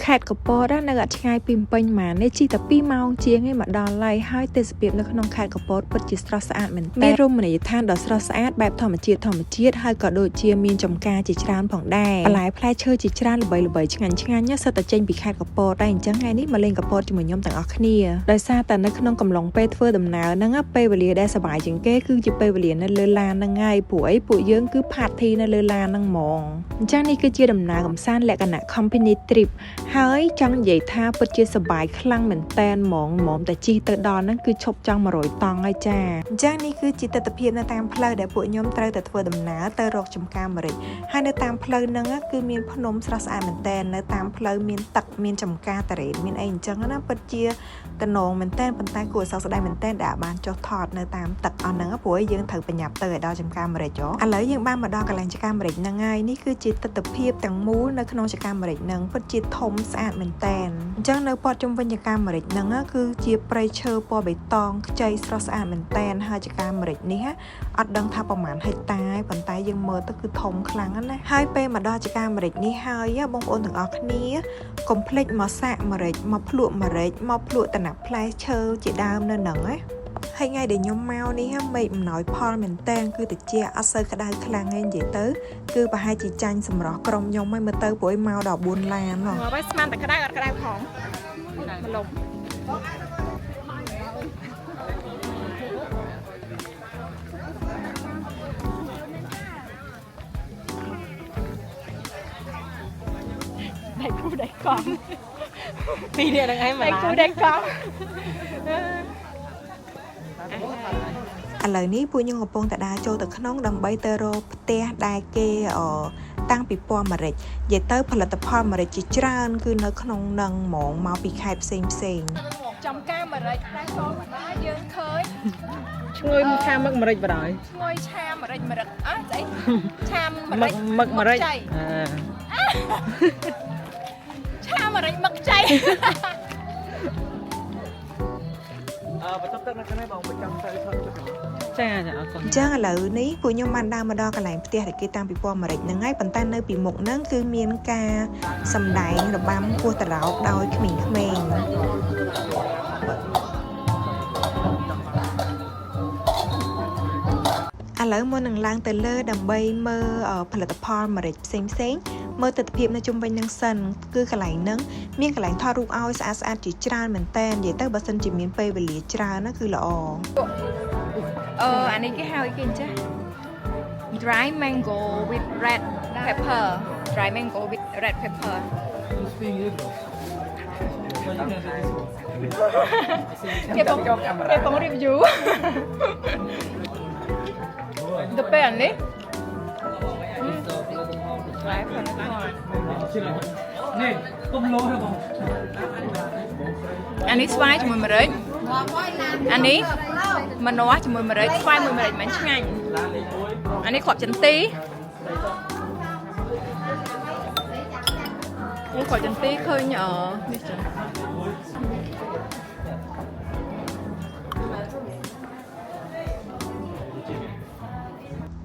ខេត្តកពតនៅឆ្ងាយពីពេញម៉ានេះជីតែ2ម៉ោងជាងឯងមកដល់ឡៃហើយទេសភាពនៅក្នុងខេត្តកពតពិតជាស្រស់ស្អាតមែនទែនមានរមណីយដ្ឋានដ៏ស្រស់ស្អាតបែបធម្មជាតិហើយក៏ដូចជាមានចំការជាច្រើនផងដែរបន្លែផ្លែឈើជាច្រើនល្បីៗឆ្ងាញ់សិតតែចេញពីខេត្តកពតដែរអញ្ចឹងថ្ងៃនេះមកលេងកពតជាមួយខ្ញុំទាំងអស់គ្នាដោយសារតែនៅក្នុងកំឡុងពេលធ្វើដំណើរហ្នឹងពេលវេលាដែលសប្បាយជាងគេគឺជាពេលវេលានៅលើឡានហ្នឹងហើយព្រោះអីពួកយើងគឺ party នៅលើឡានហ្នឹងហ្មងអញ្ចឹងនេះគឺជាដំណើរកម្សាន្តលក្ខណៈ company trip ហើយចង់និយាយថាពិតជាសប្បាយខ្លាំងមែនតែនហ្មងតែជិះទៅដល់ហ្នឹងគឺឈប់ចង់100តង់ហើយចាអញ្ចឹងនេះគឺជាទស្សនវិជ្ជានៅតាមផ្លូវដែលពួកខ្ញុំត្រូវតែធ្វើដំណើរទៅរកចំការម្រេចហើយនៅតាមផ្លូវហ្នឹងគឺមានភ្នំស្រស់ស្អាតមែនតែននៅតាមផ្លូវមានទឹកមានចំការតារ៉េតមានអីអញ្ចឹងណាពិតជាតំណងមែនតែនប៉ុន្តែគួរសោកស្ដាយមែនតែនដែលបានចុះថតនៅតាមទឹកអស់ហ្នឹងព្រោះយើងត្រូវប្រញាប់ទៅឲ្យដល់ចំការម្រេចឥឡូវយើងបានមកដល់កន្លែងចំការម្រេចហ្នឹងហើយនេះគឺជាទស្សនវិជ្ជាទាំងមូលនៅក្នុងចំការម្រេចហ្នឹងពិតជាធំស្អាតមែនតែនអញ្ចឹងនៅព័ទ្ធជុំវិញចំការម្រេចហ្នឹងគឺជាព្រៃឈើពណ៌បៃតងខ្ចីស្រស់ស្អាតមែនតែនហើយចំការម្រេចនេះអត់ដឹងថាប្រហែលហិកតាប៉ុន្តែយើងមើលទៅគឺធំខ្លាំងណាស់ហើយពេលមកដល់ចំការម្រេចនេះហើយបងប្អូនទាំងអស់គ្នាកុំភ្លេចមកសាកម្រេចមកភ្លក់ម្រេចមកភ្លក់តំណាប់ផ្លែឈើជាដើមនៅហ្នឹងណាហើយថ្ងៃដែលខ្ញុំមកនេះមេឃអំណោយផលមែនតែនគឺតិចអត់សូវក្តៅខ្លាំងទេនិយាយទៅគឺប្រហែលជាចាញ់សម្រស់ក្រុមខ្ញុំហើយមើលទៅព្រោះមកដល់4ឡានហ៎មកស្មានតែក្តៅអត់ក្តៅផងមកលុបដៃគូដៃកង់ពីនេះនឹងឯងមកដៃគូដៃកង់ឥឡូវនេះពួកខ្ញុំកំពុងតែដើរចូលទៅក្នុងដើម្បីទៅរកផ្ទះដែលគេតាំងពីពណ៌ម្រេចនិយាយទៅផលិតផលម្រេចជាច្រើនគឺនៅក្នុងនឹងហ្មងមកពីខេត្តផ្សេងចំការម្រេចផ្លែកងដែរយើងឃើញឈ្ងុយឆាមឹកម្រេចបណ្ដោយឈ្ងុយឆាម្រេចស្អីឆាម្រេចម្រេចឆាម្រេចមឹកចៃបន្ទប់ទឹកនៅខាងនេះបងបញ្ចាំទៅថតជិះចាអរគុណអញ្ចឹងឥឡូវនេះពួកខ្ញុំបានដើរមកដល់កន្លែងផ្ទះដែលគេតាំងពីពណ៌ម្រេចហ្នឹងហើយប៉ុន្តែនៅពីមុខហ្នឹងគឺមានការសម្ដែងរបាំគោះតារោកដោយក្មេងៗឥឡូវមុននឹងឡើងទៅលើដើម្បីមើលផលិតផលម្រេចផ្សេងមើលទស្សនវិជ្ជានៅជុំវិញនឹងសិនគឺកន្លែងហ្នឹងមានកន្លែងថតរូបឲ្យស្អាតជាច្រើនមែនតើនិយាយទៅបើសិនជាមានពេលវេលាច្រើនណាគឺល្អអានេះគេហៅគេអញ្ចឹង dry mango with red pepper គេបង review ទៅពេលនេះ នេះគុំលោទេបងអានេះស្វាយជាមួយម្រេចអានេះម្នាស់ជាមួយម្រេចស្វាយមួយម្រេចមិនឆ្ងាញ់អានេះគ្រាប់ចន្ទីគ្រាប់ចន្ទីឃើញនេះចឹង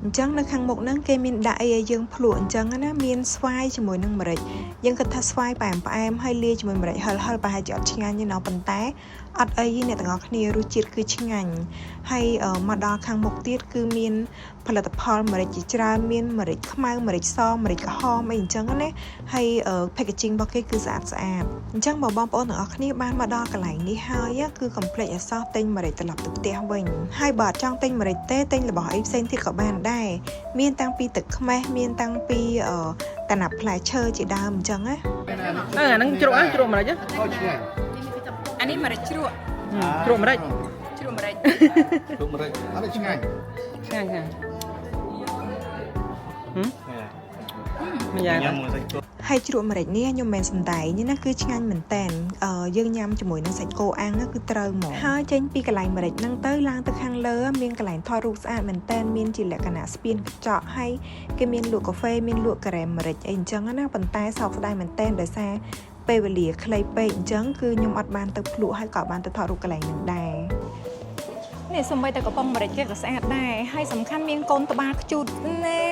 អញ្ចឹងនៅខាងមុខហ្នឹងគេមានដាក់អីឲ្យយើងភ្លក់អញ្ចឹងណាមានស្វាយជាមួយនឹងម្រេចយើងគិតថាស្វាយផ្អែមហើយលាយជាមួយម្រេចហិលប្រហែលជាអត់ឆ្ងាញ់ទេណោះប៉ុន្តែអត់អីអ្នកទាំងអស់គ្នារសជាតិគឺឆ្ងាញ់ហើយមកដល់ខាងមុខទៀតគឺមានផលិតផលម្រេចជាច្រើនមានម្រេចខ្មៅម្រេចសម្រេចក្រហមអីអញ្ចឹងណាហើយ packaging របស់គេគឺស្អាតអញ្ចឹងបងប្អូនទាំងអស់គ្នាបានមកដល់កន្លែងនេះហើយគឺកុំភ្លេចឲ្យសោះទិញម្រេចត្រឡប់ទៅផ្ទះវិញហើយបើអត់ចង់ទិញម្រេចទេទិញរបស់អីផ្សេងទៀតក៏បានដែរមានតាំងពីទឹកខ្មេះមានតាំងពីកណាប់ផ្លែឈើជាដើមអញ្ចឹងណាអាហ្នឹងជ្រក់ម្រេចអានេះម្រេចជ្រក់ម្រេចអានេះឆ្ងាញ់មិនយ៉ាងហើយជ្រក់ម្រេចនេះខ្ញុំមិនសំដែងនេះណាគឺឆ្ងាញ់មែនតែនយើងញ៉ាំជាមួយនឹងសាច់គោអាំងគឺត្រូវហ្មងហើយចេញពីកន្លែងម្រេចហ្នឹងទៅឡើងទៅខាងលើមានកន្លែងថតរូបស្អាតមែនតែនមានជាលក្ខណៈស្ពានកញ្ចក់ហើយគេមានលក់កាហ្វេមានលក់ការ៉េមម្រេចអីអញ្ចឹងណាប៉ុន្តែសោកស្ដាយមែនតែនដោយសារពេលវេលាខ្លីពេកអញ្ចឹងគឺខ្ញុំអត់បានទៅភ្លក់ហើយក៏បានទៅថតរូបកន្លែងហ្នឹងដែរនេះសម្បីតែកំប៉ុងម្រេចគេក៏ស្អាតដែរហើយសំខាន់មានកូនត្បាល់ខ្ជូតណា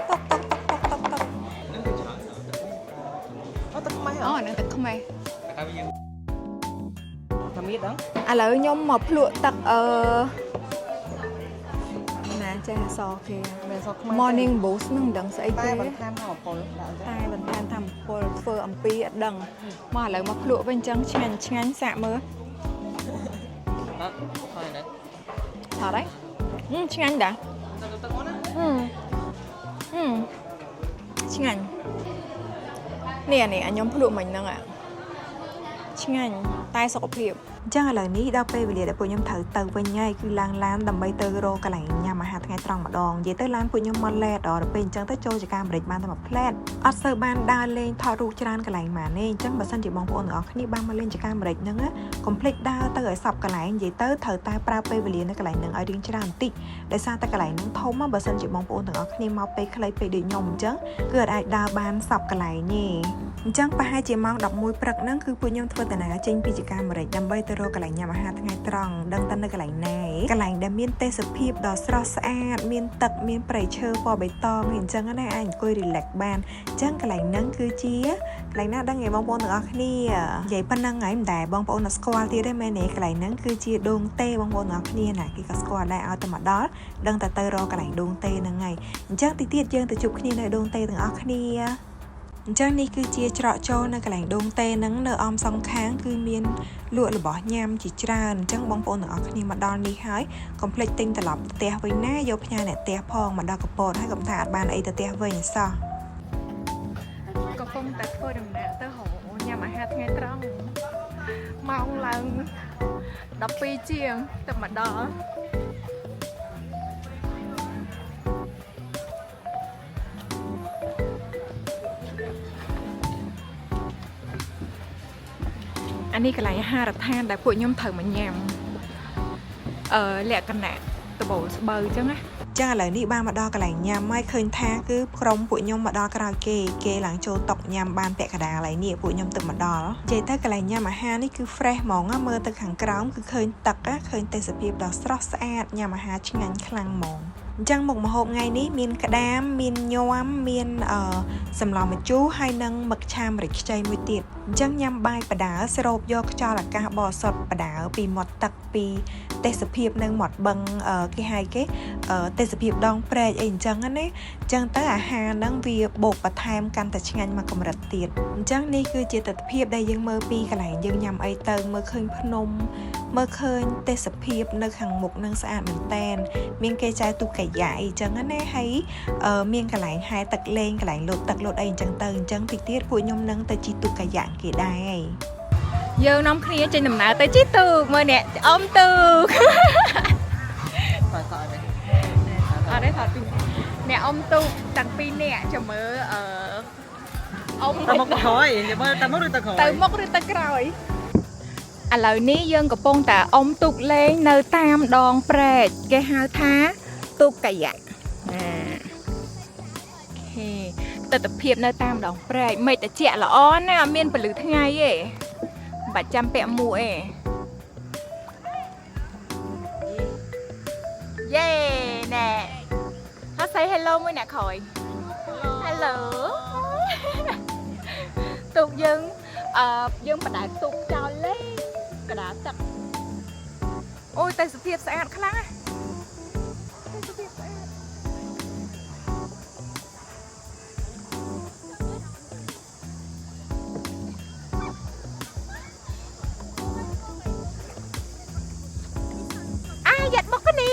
តុក អូ អានឹងទឹកខ្មេះតែយើងតាមមានហ្នឹងឥឡូវខ្ញុំមកភ្លក់ទឹកណាចេះអសគេមានអសខ្មែរ Morning Boost នឹងមិនដឹងស្អីទេតែបន្ថែមថាពលដាក់តែបន្ថែមថាពលធ្វើអំពីអត់ដឹងមកឥឡូវមកភ្លក់វិញអញ្ចឹងឆ្ងាញ់សាកមើលអត់ហើយណាថតហើយឆ្ងាញ់ដែរទឹកមកណាឆ្ងាញ់នេះខ្ញុំភ្លក់មិញហ្នឹងឆ្ងាញ់តែសុខភាពអញ្ចឹងឥឡូវនេះដល់ពេលវេលាដែលពួកខ្ញុំត្រូវទៅវិញហើយគឺឡើងឡានដើម្បីទៅរកកន្លែងញ៉ាំអាហារថ្ងៃត្រង់ម្ដងនិយាយទៅឡានពួកខ្ញុំមកឡេតដល់ពេលអញ្ចឹងទៅចូលចកាអាមេរិកបានតែមួយផ្លែតអត់សូវបានដើរលេងថតរូបច្រើនកន្លែងម៉ានេះអញ្ចឹងបើសិនជាបងប្អូនទាំងអស់គ្នាបានមកលេងចកាអាមេរិកហ្នឹងកុំភ្លេចដើរទៅឲ្យសពកន្លែងនិយាយទៅត្រូវតែប្រើពេលវេលានៅកន្លែងហ្នឹងឲ្យរៀងច្រើនបន្តិចដោយសារតែកន្លែងហ្នឹងធំបើសិនជាបងប្អូនទាំងអស់គ្នាមកពេលខ្លីពេលដូចខ្ញុំអញ្ចឹងគឺអាចដើរបានសពកន្លែងទេអញ្ចឹងប្រហែលជាម៉ោង11ព្រឹកហ្នឹងគឺពួកខ្ញុំធ្វើដំណើរចេញពីចកាអាមេរិកដើម្បីទៅរកកន្លែងញ៉ាំអាហារថ្ងៃត្រង់ដឹងតែនៅកន្លែងណាកន្លែងដែលមានទេសភាពដ៏ស្រស់ស្អាតមានទឹកមានព្រៃឈើពណ៌បៃតងអញ្ចឹងណាអាចអង្គុយ relax បានអញ្ចឹងកន្លែងហ្នឹងគឺជាកន្លែងណាដឹងឯងបងប្អូនទាំងអស់គ្នានិយាយប៉ុណ្ណឹងហើយមិនដែរបងប្អូនអត់ស្គាល់ទៀតទេមែនទេកន្លែងហ្នឹងគឺជាដូងទេបងប្អូនទាំងអស់គ្នាណាគេក៏ស្គាល់ដែរឲ្យតែមកដល់ដឹងតែទៅរកកន្លែងដូងទេហ្នឹងហើយអញ្ចឹងទីទៀតយើងទៅជួបគ្នានៅដូងទេទាំងអស់គ្នាអញ្ចឹងនេះគឺជាច្រកចូលនៅកន្លែងដូងទេហ្នឹងនៅអមសងខាងគឺមានលក់របស់ញ៉ាំជាច្រើនអញ្ចឹងបងប្អូនទាំងអស់គ្នាមកដល់នេះហើយកុំភ្លេចទិញត្រឡប់ផ្ទះវិញណាយកផ្ញើអ្នកផ្ទះផងមកដល់កពតហើយកុំថាអត់បានអីទៅផ្ទះវិញសោះកំពុងតែធ្វើដំណើរទៅរកញ៉ាំអាហារថ្ងៃត្រង់ម៉ោងឡើង12ជាងទៅមកដល់អានេះកន្លែងអាហារដ្ឋានដែលពួកខ្ញុំត្រូវមកញ៉ាំលក្ខណៈដបូលស្បូវអញ្ចឹងណាចឹងឥឡូវនេះបានមកដល់កន្លែងញ៉ាំហើយឃើញថាគឺក្រុមពួកខ្ញុំមកដល់ក្រោយគេឡើងចូលតុញ៉ាំបានពាក់កណ្ដាលហើយនេះពួកខ្ញុំទឹកមកដល់និយាយទៅកន្លែងញ៉ាំអាហារនេះគឺ fresh ហ្មងមើលទៅខាងក្រោមគឺឃើញទឹកឃើញទេសភាពដ៏ស្រស់ស្អាតញ៉ាំអាហារឆ្ងាញ់ខ្លាំងហ្មងអញ្ចឹងមុខម្ហូបថ្ងៃនេះមានក្តាមមានញាំមានសម្លម្ជូរហើយនិងមឹកឆាម្រេចខ្ចីមួយទៀតអញ្ចឹងញ៉ាំបាយបដាស្រូបយកខ្យល់អាកាសបរិសុទ្ធបដាពីមាត់ទឹកពីទេសភាពនៅមាត់បឹងគេហៅគេទេសភាពដងព្រែកអីអញ្ចឹងណាអញ្ចឹងទៅអាហារហ្នឹងវាបូកបន្ថែមកាន់តែឆ្ងាញ់មកកម្រិតទៀតអញ្ចឹងនេះគឺជាទស្សនវិជ្ជាដែលយើងមើលពីកន្លែងយើងញ៉ាំអីទៅមើលឃើញភ្នំមើលឃើញទេសភាពនៅខាងមុខនឹងស្អាតមែនតែនមានគេចែកទូកាយ៉ាអីចឹងណាហើយមានកន្លែងហែទឹកលេងកន្លែងលោតទឹកលោតអីអញ្ចឹងទៅអញ្ចឹងតិចទៀតពួកខ្ញុំនឹងទៅជិះទូកាយ៉ាគេដែរយើងនាំគ្នាចេញដំណើរទៅជិះទូកមើលអ្នកអ៊ំទូកថតអត់ទេអត់ទេថតពីអ្នកអ៊ំទូកទាំងពីរនាក់ចាំមើលអ៊ំទៅមុខទៅក្រោយចាំមើលទៅមុខឬទៅក្រោយទៅមុខឬទៅក្រោយឥឡូវនេះយើងកំពុងតែអ៊ំទូកលេងនៅតាមដងព្រែកគេហៅថាទូកកាយ៉ាទិដ្ឋភាពនៅតាមដងព្រែកមេឃត្រជាក់ល្អណាស់មានពន្លឺថ្ងៃទេបាច់ចាំពាក់មួកទេយេណែហើយ say hello មួយអ្នកក្រោយ hello ទូកយើងបដែតទូកចោលលេងកដាលទឹកអូយតែសុភាពស្អាតខ្លាំងយ៉ាត់មកគ្នា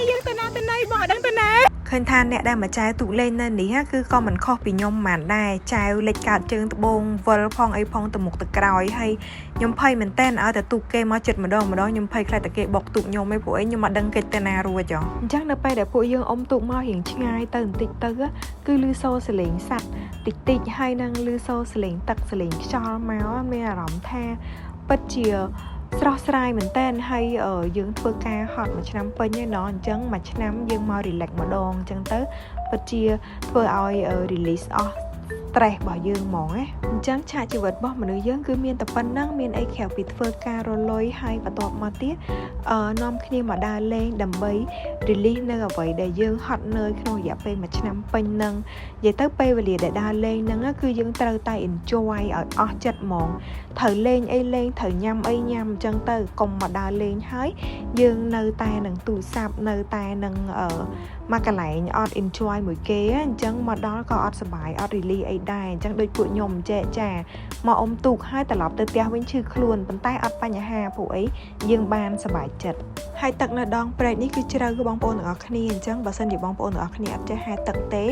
យើងទៅណាទៅណីបងអត់ដឹងទៅណាឃើញថាអ្នកដែលមកចែវទូកលេងនៅនេះគឺក៏មិនខុសពីខ្ញុំហ្មងដែរចែវលេចកាតជើងត្បូងវិលផងអីផងទៅមុខទៅក្រោយហើយខ្ញុំភ័យមែនតើឲ្យតែទូកគេមកចិត្តម្ដងខ្ញុំភ័យខ្លាចតែគេបុកទូកខ្ញុំឯងព្រោះខ្ញុំអត់ដឹងកិច្ចទៅណារួចហ៎អញ្ចឹងនៅពេលដែលពួកយើងអុំទូកមករៀងឆ្ងាយទៅបន្តិចទៅគឺឮសូរសលេងសัตว์តិចហើយនឹងឮសូរសលេងទឹកសលេងខ្យល់មកមានអារម្មណ៍ថាពិតជាស្រស់ស្រាយមែនតើហើយយើងធ្វើការហត់មួយឆ្នាំពេញហើយអញ្ចឹងមួយឆ្នាំយើងមក relax ម្ដងអញ្ចឹងទៅពិតជាធ្វើឲ្យ release អស់ stress របស់យើងហ្មងណាអញ្ចឹងឆាកជីវិតរបស់មនុស្សយើងគឺមានតែប៉ុណ្ណឹងមានអីក្រៅពីធ្វើការរលុយហើយបន្ទាប់មកទៀតនាំគ្នាមកដើរលេងដើម្បី release នៅអ្វីដែលយើងហត់នឿយក្នុងរយៈពេល1ឆ្នាំពេញហ្នឹងនិយាយទៅពេលវេលាដែលដើរលេងហ្នឹងគឺយើងត្រូវតែ enjoy ឲ្យអស់ចិត្តហ្មងត្រូវលេងអីលេងត្រូវញ៉ាំអីញ៉ាំអញ្ចឹងទៅកុំមកដើរលេងហើយយើងនៅតែនឹងទូរស័ព្ទនៅតែនឹងមកកន្លែងអត់ enjoy មួយគេអញ្ចឹងមកដល់ក៏អត់សុបាយអត់ release អីដែរអញ្ចឹងដូចពួកខ្ញុំចេះចាមកអុំទូកហើយត្រឡប់ទៅផ្ទះវិញឈឺខ្លួនប៉ុន្តែអត់បញ្ហាពួកអីយើងបានសុបាយចិត្តហើយទឹកនៅដងព្រែកនេះគឺជ្រៅគឺបងប្អូនទាំងអស់គ្នាអញ្ចឹងបើសិនជាបងប្អូនទាំងអស់គ្នាអត់ចេះហែលទឹកទេ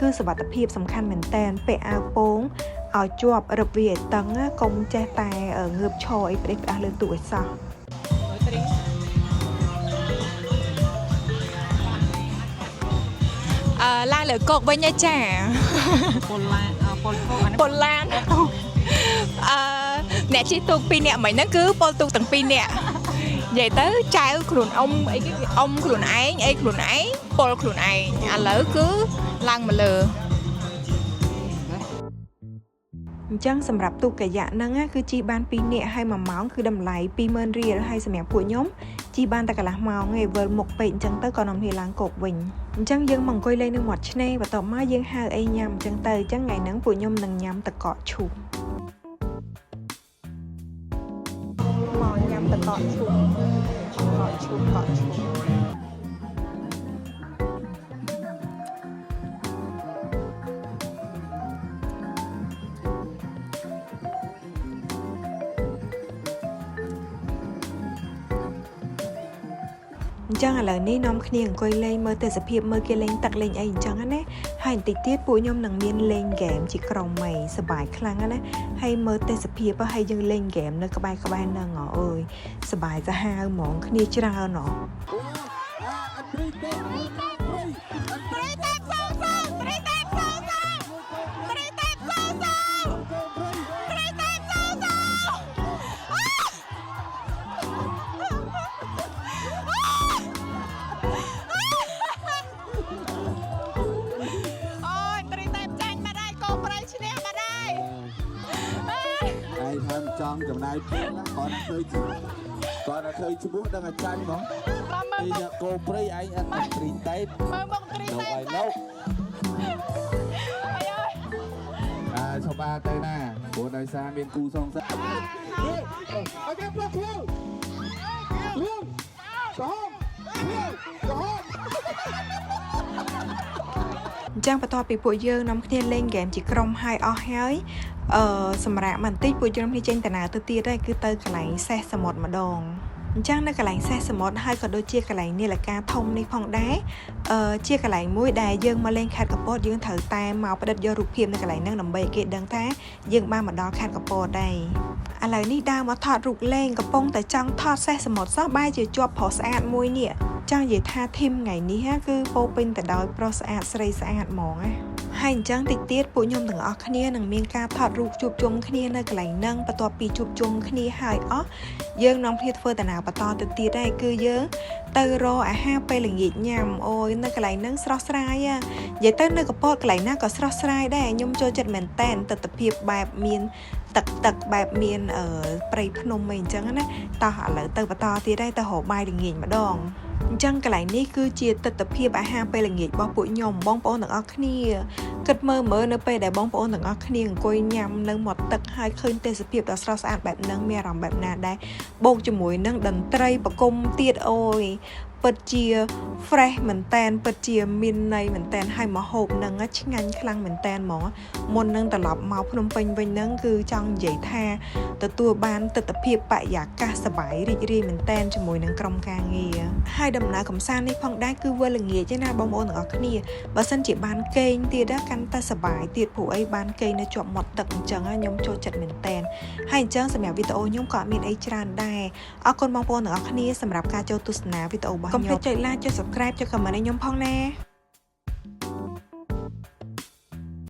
គឺសុវត្ថិភាពសំខាន់មែនតើពាក់អាវពោងឲ្យជាប់រឹបវាឲ្យតឹងកុំចេះតែងើបឈរអីផ្ដេសផ្ដាស់លើទូកឲ្យសោះឡើងលើកកវិញឯចាពលឡានអ្នកជិះទូក2នាក់មិញហ្នឹងគឺពលទូកទាំង2នាក់និយាយទៅចៅខ្លួនអ៊ំអីគេអ៊ំខ្លួនឯងអីខ្លួនឯងពលខ្លួនឯងឥឡូវគឺឡើងមកលើអញ្ចឹងសម្រាប់ទូកកាយ៉ាក់ហ្នឹងគឺជិះបាន2នាក់ហើយ1ម៉ោងគឺតម្លៃ 20,000 រៀលហើយសម្រាប់ពួកខ្ញុំជិះបានតែកន្លះម៉ោងឯងវិលមុខពេកអញ្ចឹងទៅក៏នាំគ្នាឡើងគោកវិញអញ្ចឹងយើងមកអង្គុយលេងនៅមាត់ឆ្នេរបន្ទាប់មកយើងហៅអីញ៉ាំអញ្ចឹងទៅអញ្ចឹងថ្ងៃហ្នឹងពួកខ្ញុំនឹងញ៉ាំទឹកកកឈូកមកញ៉ាំទឹកកកឈូកកកឈូកអញ្ចឹងឥឡូវនេះនាំគ្នាអង្គុយលេងមើលទេសភាពមើលគេលេងទឹកលេងអីអញ្ចឹងណាហើយបន្តិចទៀតពួកខ្ញុំនឹងមានលេងហ្គេមជាក្រុមម៉ៃសប្បាយខ្លាំងណាហើយមើលទេសភាពហើយយើងលេងហ្គេមនៅក្បែរហ្នឹងអើយសប្បាយសាហាវហ្មងគ្នាច្រើនចង់ចំណាយពេលគាត់ឃើញឈ្មោះដឹងតែចាញ់ហ្មងពីអ្នកគោព្រៃឯងអត់ត្រីតេតមើលមកត្រីតេតទៅឲ្យលោកឈប់ទៅណាព្រោះដោយសារមានគូសងសាឲ្យគេព្រោះខ្លួនរួមកំអញ្ចឹងបន្ទាប់ពីពួកយើងនាំគ្នាលេងហ្គេមជាក្រុមហើយអស់ហើយសម្រាប់បន្តិចពួកយើងគ្នាចេញដំណើរទៅទៀតហើយគឺទៅកន្លែងសេះសមុទ្រម្ដងអញ្ចឹងនៅកន្លែងសេះសមុទ្រហើយក៏ដូចជាកន្លែងនាឡិកាធំនេះផងដែរជាកន្លែងមួយដែលយើងមកលេងខេត្តកំពតយើងត្រូវតែមកផ្ដិតយករូបភាពនៅកន្លែងហ្នឹងដើម្បីគេដឹងថាយើងបានមកដល់ខេត្តកំពតដែរឥឡូវនេះដើរមកថតរូបលេងកំពុងតែចង់ថតសេះសមុទ្រសោះបែរជាជាប់ប្រុសស្អាតមួយនេះចង់និយាយថាធីមថ្ងៃនេះគឺពោពេញទៅដោយប្រុសស្អាតស្រីស្អាតហ្មងណាហើយអញ្ចឹងតិចទៀតពួកខ្ញុំទាំងអស់គ្នានឹងមានការថតរូបជួបជុំគ្នានៅកន្លែងហ្នឹងបន្ទាប់ពីជួបជុំគ្នាហើយអស់យើងនាំគ្នាធ្វើដំណើរបន្តទៅទៀតដែរគឺយើងទៅរកអាហារពេលល្ងាចញ៉ាំអូយនៅកន្លែងហ្នឹងស្រស់ស្រាយនិយាយទៅនៅកំពតកន្លែងណាក៏ស្រស់ស្រាយដែរខ្ញុំចូលចិត្តមែនតែនទិដ្ឋភាពបែបមានទឹកបែបមានព្រៃភ្នំអីអញ្ចឹងណាតោះឥឡូវទៅបន្តទៀតដែរទៅរកបាយល្ងាចម្ដងអញ្ចឹងកន្លែងនេះគឺជាទិដ្ឋភាពអាហារពេលល្ងាចរបស់ពួកខ្ញុំបងប្អូនទាំងអស់គ្នាគិតមើលនៅពេលដែលបងប្អូនទាំងអស់គ្នាអង្គុយញ៉ាំនៅមាត់ទឹកហើយឃើញទេសភាពដ៏ស្រស់ស្អាតបែបហ្នឹងមានអារម្មណ៍បែបណាដែរបូកជាមួយនឹងតន្ត្រីប្រគំទៀតអូយពិតជា fresh មែនតែនពិតជាមានន័យមែនតែនហើយម្ហូបហ្នឹងឆ្ងាញ់ខ្លាំងមែនតែនហ្មងមុននឹងត្រឡប់មកភ្នំពេញវិញហ្នឹងគឺចង់និយាយថាទទួលបានទិដ្ឋភាពបរិយាកាសសប្បាយរីករាយមែនតែនជាមួយនឹងក្រុមការងារហើយដំណើរកម្សាន្តនេះផងដែរគឺវេលាល្ងាចណាបងប្អូនទាំងអស់គ្នាបើសិនជាបានគេងទៀតកាន់តែសប្បាយទៀតព្រោះអីបានគេងនៅជាប់មាត់ទឹកអញ្ចឹងខ្ញុំចូលចិត្តមែនតែនហើយអញ្ចឹងសម្រាប់វីដេអូខ្ញុំក៏មានអីច្រើនដែរអរគុណបងប្អូនទាំងអស់គ្នាសម្រាប់ការចូលទស្សនាវីដេអូរបស់ខ្ញុំកុំភ្លេចចុច like ចុច subscribe ចុច comment ឲ្យខ្ញុំផងណា